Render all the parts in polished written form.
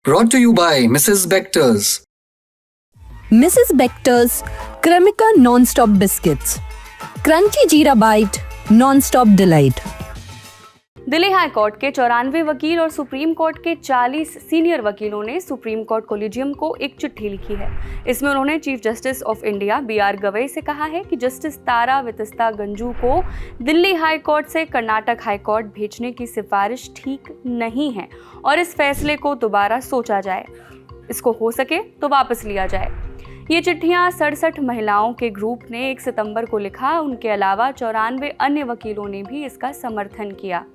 Brought to you by Mrs. Bectors. Mrs. Bectors Cremica Non-Stop Biscuits. Crunchy Jeera Bite, Non-Stop Delight. Delhi high court के 94 वकील और supreme court के 40 senior वकीलों ने supreme court collegium को एक चिट्ठी लिखी है। इसमें उन्होंने chief justice of India BR Gavai से कहा है कि जस्टिस तारा वितस्ता गंजू को दिल्ली हाई कोर्ट से कर्नाटक हाई कोर्ट भेजने की सिफारिश ठीक नहीं है और इस फैसले को दोबारा सोचा जाए। इसको हो सके तो वापस लिया जाए। ये चिट्ठियां 67 महिलाओं के ग्रुप ने 1 सितंबर को लिखा। उनके अलावा 94 अन्य वकीलों ने भी इसका समर्थन किया।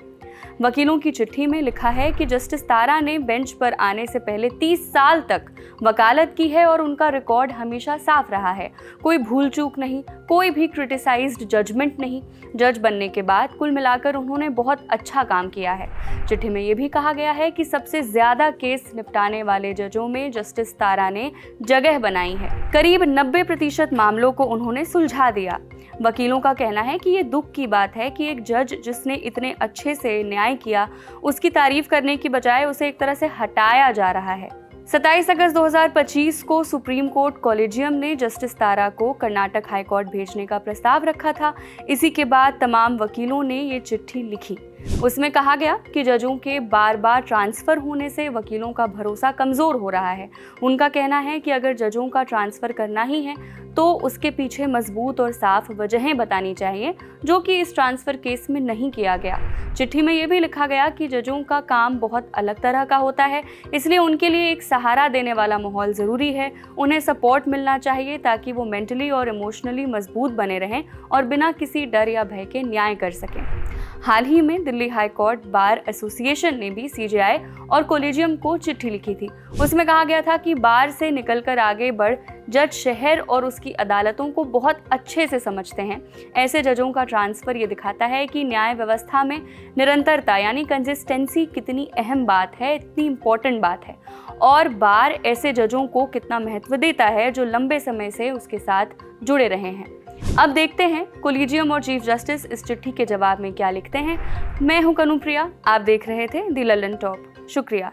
वकीलों की चिट्ठी में लिखा है कि जस्टिस तारा ने बेंच पर आने से पहले 30 साल तक वकालत की है और उनका रिकॉर्ड हमेशा साफ रहा है। कोई भूल चूक नहीं, कोई भी क्रिटिसाइज्ड जजमेंट नहीं। जज बनने के बाद कुल मिलाकर उन्होंने बहुत अच्छा काम किया है। चिट्ठी में ये भी कहा गया है कि सबसे ज़्यादा केस निपटाने वाले जजों में जस्टिस तारा ने जगह बनाई है। करीब 90% मामलों को उन्होंने सुलझा दिया। वकीलों का कहना है कि ये दुख की बात है कि एक जज जिसने इतने अच्छे से न्याय किया, उसकी तारीफ करने की बजाय उसे एक तरह से हटाया जा रहा है। 27 अगस्त 2025 को सुप्रीम कोर्ट कोलिजियम ने जस्टिस तारा को कर्नाटक हाई कोर्ट भेजने का प्रस्ताव रखा था। इसी के बाद तमाम वकीलों ने ये चिट्ठी लिखी। उसमें कहा गया कि जजों के बार बार ट्रांसफ़र होने से वकीलों का भरोसा कमज़ोर हो रहा है। उनका कहना है कि अगर जजों का ट्रांसफ़र करना ही है तो उसके पीछे मजबूत और साफ वजहें बतानी चाहिए, जो कि इस ट्रांसफ़र केस में नहीं किया गया। चिट्ठी में ये भी लिखा गया कि जजों का काम बहुत अलग तरह का होता है, इसलिए उनके लिए एक सहारा देने वाला माहौल ज़रूरी है। उन्हें सपोर्ट मिलना चाहिए ताकि वो मेंटली और इमोशनली मजबूत बने रहें और बिना किसी डर या भय के न्याय कर सकें। हाल ही में Delhi high court bar association ने भी CJI और कोलिजियम को चिट्ठी लिखी थी। उसमें कहा गया था कि बार से निकलकर आगे बढ़ जज शहर और उसकी अदालतों को बहुत अच्छे से समझते हैं। ऐसे जजों का ट्रांसफ़र ये दिखाता है कि न्याय व्यवस्था में निरंतरता यानी कंसिस्टेंसी कितनी अहम बात है, इतनी इम्पोर्टेंट बात है, और बार ऐसे जजों को कितना महत्व देता है जो लंबे समय से उसके साथ जुड़े रहे हैं। अब देखते हैं कोलिजियम और चीफ जस्टिस इस चिट्ठी के जवाब में क्या लिखते हैं। मैं हूं कनुप्रिया, आप देख रहे थे दी लल्लन टॉप। शुक्रिया।